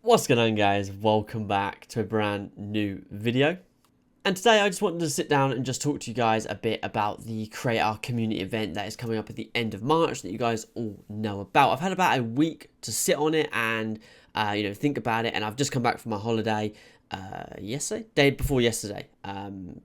What's going on, guys? Welcome back to a brand new video. And today I just wanted to sit down and just talk to you guys a bit about the Creator Community Event that is coming up at the end of March that you guys all know about. I've had about a week to sit on it and think about it, and I've just come back from my holiday day before yesterday.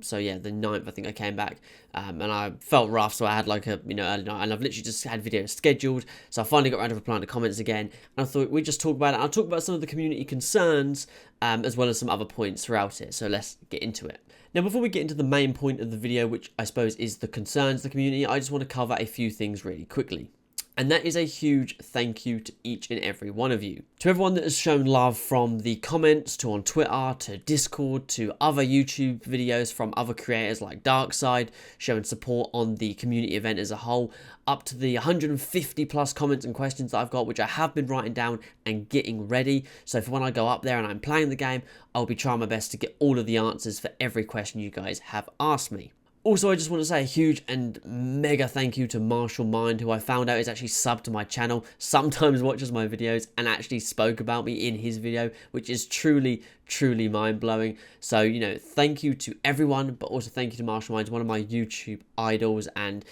So yeah, the 9th I think I came back, and I felt rough, so I had like a early night, and I've literally just had videos scheduled. So I finally got around to replying to comments again, and I thought we'd just talk about it. I'll talk about some of the community concerns, as well as some other points throughout it. So let's get into it. Now, before we get into the main point of the video, which I suppose is the concerns of the community, I just want to cover a few things really quickly. And that is a huge thank you to each and every one of you. To everyone that has shown love from the comments, to on Twitter, to Discord, to other YouTube videos from other creators like Darkside, showing support on the community event as a whole, up to the 150 plus comments and questions that I've got, which I have been writing down and getting ready. So for when I go up there and I'm playing the game, I'll be trying my best to get all of the answers for every question you guys have asked me. Also, I just want to say a huge and mega thank you to Marshall Mind, who I found out is actually subbed to my channel, sometimes watches my videos, and actually spoke about me in his video, which is truly, truly mind-blowing. So, thank you to everyone, but also thank you to Marshall Mind, one of my YouTube idols, and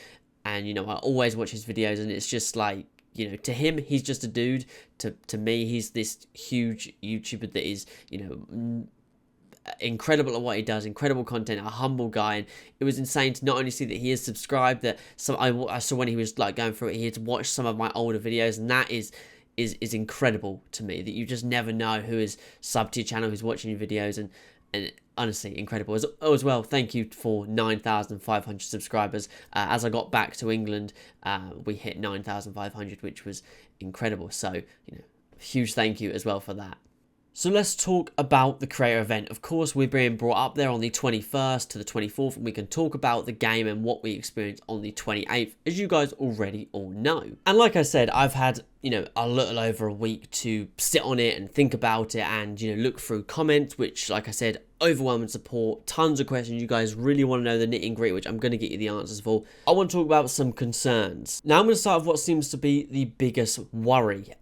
I always watch his videos, and it's just like, to him, he's just a dude. To me, he's this huge YouTuber that is, incredible at what he does, incredible content, a humble guy. And it was insane to not only see that he is subscribed, that I saw when he was like going through it, he had watched some of my older videos, and that is incredible to me, that you just never know who is subbed to your channel, who's watching your videos, and honestly incredible. As well, thank you for 9,500 subscribers. As I got back to England, we hit 9,500, which was incredible. So huge thank you as well for that. So let's talk about the Creator Event. Of course, we're being brought up there on the 21st to the 24th, and we can talk about the game and what we experienced on the 28th, as you guys already all know. And like I said, I've had, a little over a week to sit on it and think about it and, look through comments, which, like I said, overwhelming support, tons of questions. You guys really want to know the nitty and gritty, which I'm going to get you the answers for. I want to talk about some concerns. Now, I'm going to start with what seems to be the biggest worry,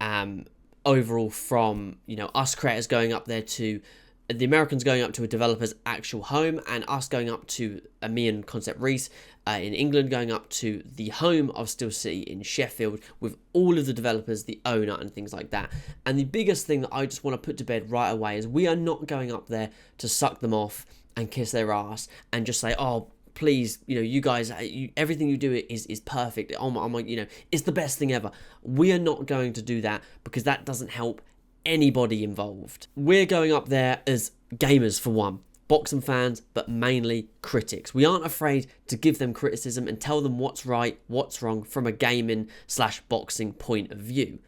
overall from, us creators going up there to the Americans going up to a developer's actual home, and us going up to me and Concept Reese in England going up to the home of Steel City in Sheffield with all of the developers, the owner, and things like that. And the biggest thing that I just want to put to bed right away is we are not going up there to suck them off and kiss their ass and just say, oh, please, you guys, everything you do is perfect. Oh my, it's the best thing ever. We are not going to do that, because that doesn't help anybody involved. We're going up there as gamers, for one, boxing fans, but mainly critics. We aren't afraid to give them criticism and tell them what's right, what's wrong from a gaming/boxing point of view.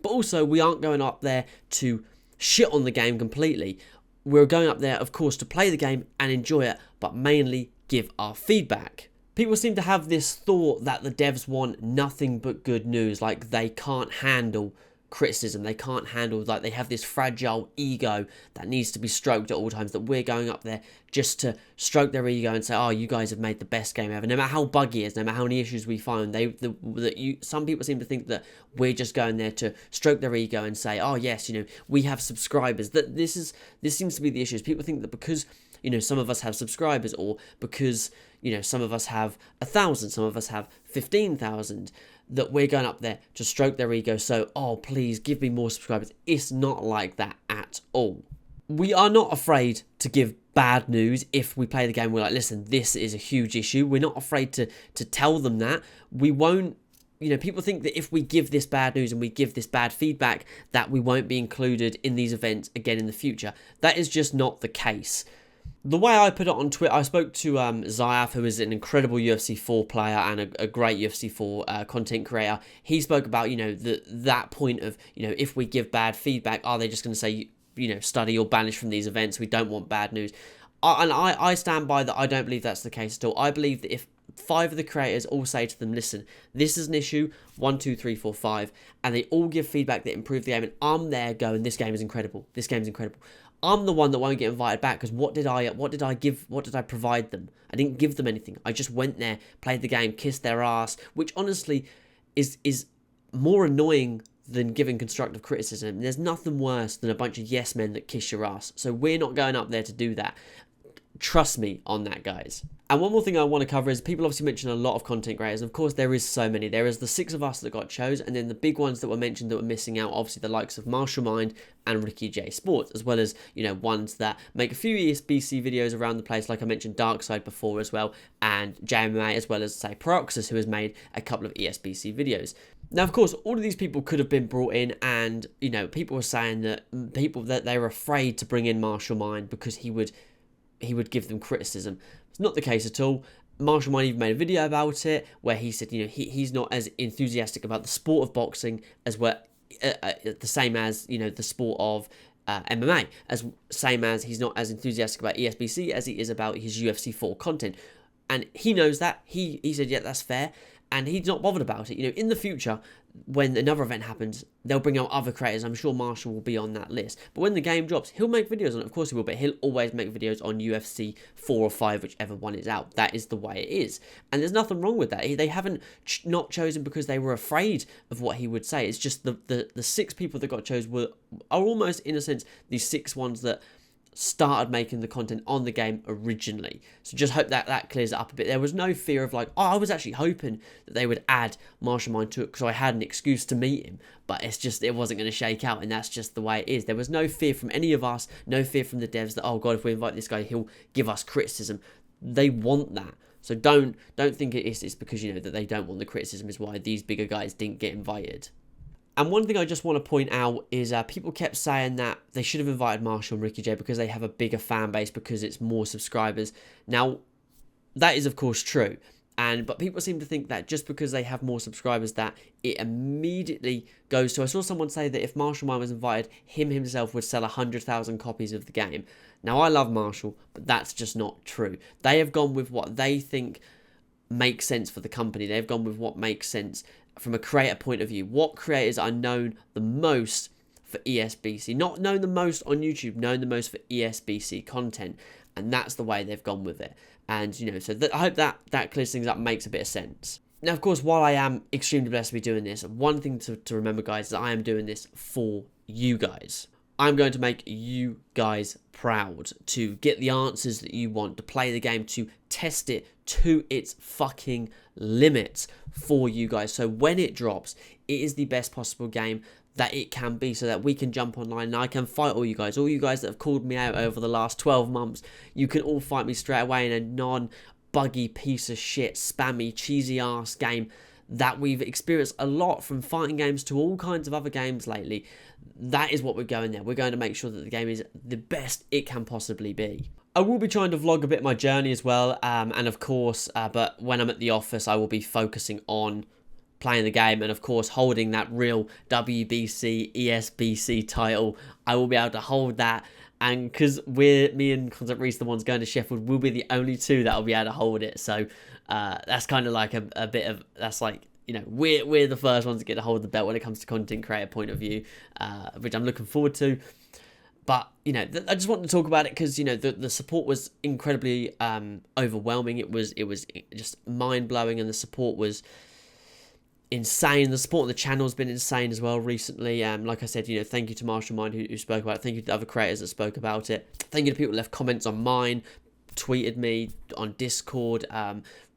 But also, we aren't going up there to shit on the game completely. We're going up there, of course, to play the game and enjoy it, but mainly give our feedback. People seem to have this thought that the devs want nothing but good news, like they can't handle criticism, they can't handle, like they have this fragile ego that needs to be stroked at all times, that we're going up there just to stroke their ego and say, oh, you guys have made the best game ever, no matter how buggy it is, no matter how many issues we find. Some people seem to think that we're just going there to stroke their ego and say, oh yes, we have subscribers. That this seems to be the issue. People think that because some of us have subscribers, or because some of us have 1,000, some of us have 15,000, that we're going up there to stroke their ego. So, oh, please give me more subscribers. It's not like that at all. We are not afraid to give bad news if we play the game. We're like, listen, this is a huge issue. We're not afraid to tell them that. We won't, people think that if we give this bad news and we give this bad feedback, that we won't be included in these events again in the future. That is just not the case. The way I put it on Twitter, I spoke to Zayaf, who is an incredible UFC 4 player and a great UFC 4 content creator. He spoke about, that point of, if we give bad feedback, are they just going to say, study or banish from these events? We don't want bad news. I stand by that. I don't believe that's the case at all. I believe that if 5 of the creators all say to them, listen, this is an issue, 1, 2, 3, 4, 5, and they all give feedback that improve the game, and I'm there going, this game is incredible. This game is incredible. I'm the one that won't get invited back, because what did I provide them? I didn't give them anything. I just went there, played the game, kissed their ass, which honestly is more annoying than giving constructive criticism. There's nothing worse than a bunch of yes men that kiss your ass. So we're not going up there to do that. Trust me on that, guys. And one more thing I want to cover is people obviously mention a lot of content creators. Of course, there is so many. There is the 6 of us that got chose, and then the big ones that were mentioned that were missing out, obviously the likes of Marshall Mind and Ricky J Sports, as well as, you know, ones that make a few ESBC videos around the place, like I mentioned Darkside before as well, and JMA, as well as, say, Proxus, who has made a couple of ESBC videos. Now, of course, all of these people could have been brought in, and, you know, people were saying that they were afraid to bring in Marshall Mind because he would give them criticism. It's not the case at all. Marshall Mind even made a video about it where he said, you know, he's not as enthusiastic about the sport of boxing as well, the same as, you know, the sport of MMA, same as he's not as enthusiastic about ESBC as he is about his UFC 4 content. And he knows that. He said, yeah, that's fair. And he's not bothered about it. You know, in the future, when another event happens, they'll bring out other creators. I'm sure Marshall will be on that list. But when the game drops, he'll make videos on it. Of course he will, but he'll always make videos on UFC 4 or 5, whichever one is out. That is the way it is. And there's nothing wrong with that. They haven't not chosen because they were afraid of what he would say. It's just the 6 people that got chosen are almost, in a sense, the 6 ones that started making the content on the game originally. So just hope that clears it up a bit. There was no fear of like, oh, I was actually hoping that they would add Marshall Mind to it because I had an excuse to meet him, but it's just, it wasn't going to shake out, and that's just the way it is. There was no fear from any of us, no fear from the devs that, oh god, if we invite this guy, he'll give us criticism. They want that. So don't think it's because, you know, that they don't want the criticism is why these bigger guys didn't get invited. And one thing I just want to point out is people kept saying that they should have invited Marshall and Ricky J because they have a bigger fan base, because it's more subscribers. Now, that is of course true. But people seem to think that just because they have more subscribers that it immediately goes to... I saw someone say that if Marshall Mind was invited, himself would sell 100,000 copies of the game. Now, I love Marshall, but that's just not true. They have gone with what they think makes sense for the company. They've gone with what makes sense from a creator point of view. What creators are known the most for ESBC? Not known the most on YouTube, known the most for ESBC content. And that's the way they've gone with it. And, you know, so I hope that clears things up, makes a bit of sense. Now, of course, while I am extremely blessed to be doing this, one thing to remember, guys, is I am doing this for you guys. I'm going to make you guys proud, to get the answers that you want, to play the game, to test it to its fucking limits for you guys. So when it drops, it is the best possible game that it can be, so that we can jump online and I can fight all you guys that have called me out over the last 12 months. You can all fight me straight away in a non-buggy piece of shit, spammy, cheesy ass game that we've experienced a lot, from fighting games to all kinds of other games lately. That is what we're going there. We're going to make sure that the game is the best it can possibly be. I will be trying to vlog a bit my journey as well, and of course, but when I'm at the office, I will be focusing on playing the game, and of course holding that real WBC ESBC title. I will be able to hold that, and because me and Concept Reese, the ones going to Sheffield, will be the only 2 that will be able to hold it. So that's kind of like a bit of, that's like, you know, we're the first ones to get to hold the belt when it comes to content creator point of view, which I'm looking forward to. But, you know, I just wanted to talk about it because, you know, the support was incredibly overwhelming. It was just mind-blowing, and the support was insane. The support on the channel has been insane as well recently. Like I said, you know, thank you to Marshall Mind who spoke about it. Thank you to the other creators that spoke about it. Thank you to people who left comments on mine, tweeted me on Discord,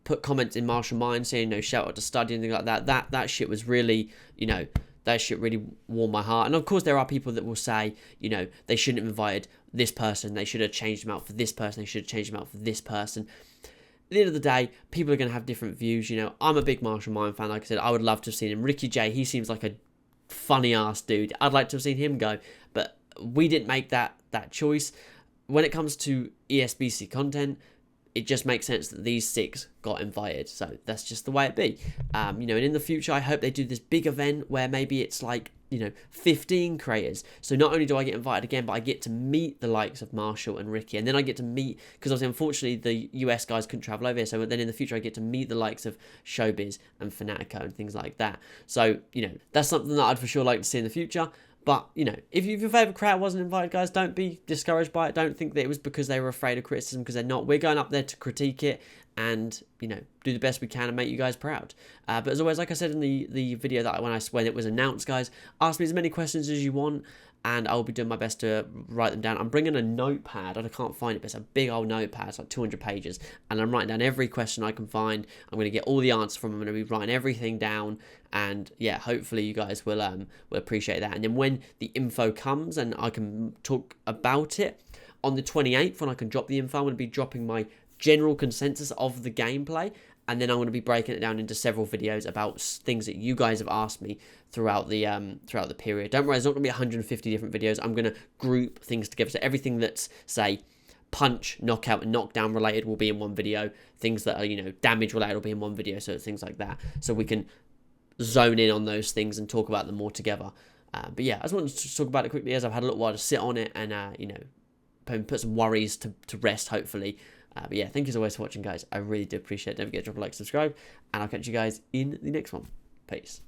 put comments in Marshall Mind saying, you know, shout out to Study and things like that. That shit was really, you know, that shit really warmed my heart. And of course there are people that will say, you know, they shouldn't have invited this person, they should have changed them out for this person, they should have changed them out for this person. At the end of the day, people are going to have different views. You know, I'm a big Marshall Mind fan. Like I said, I would love to have seen him. Ricky J, he seems like a funny ass dude. I'd like to have seen him go, but we didn't make that choice. When it comes to ESBC content, it just makes sense that these 6 got invited. So that's just the way it be. You know, and in the future, I hope they do this big event where maybe it's like, you know, 15 creators. So not only do I get invited again, but I get to meet the likes of Marshall and Ricky. And then I get to meet, because obviously, unfortunately, the US guys couldn't travel over here. So then in the future, I get to meet the likes of Showbiz and Fanatico and things like that. So, you know, that's something that I'd for sure like to see in the future. But, you know, if your favourite creator wasn't invited, guys, don't be discouraged by it. Don't think that it was because they were afraid of criticism, because they're not. We're going up there to critique it and, you know, do the best we can and make you guys proud. But as always, like I said in the video that when it was announced, guys, ask me as many questions as you want, and I'll be doing my best to write them down. I'm bringing a notepad, and I can't find it, but it's a big old notepad. It's like 200 pages, and I'm writing down every question I can find. I'm going to get all the answers from them. I'm going to be writing everything down, and yeah, hopefully you guys will appreciate that. And then when the info comes and I can talk about it on the 28th, when I can drop the info, I'm going to be dropping my general consensus of the gameplay, and then I'm going to be breaking it down into several videos about things that you guys have asked me throughout the period. Don't worry, there's not going to be 150 different videos. I'm going to group things together. So everything that's, say, punch, knockout, and knockdown related will be in one video. Things that are, you know, damage related will be in one video. So things like that. So we can zone in on those things and talk about them more together. But yeah, I just wanted to talk about it quickly, as I've had a little while to sit on it and, you know, put some worries to rest, hopefully. But yeah, thank you as always for watching, guys. I really do appreciate it. Don't forget to drop a like, subscribe, and I'll catch you guys in the next one. Peace.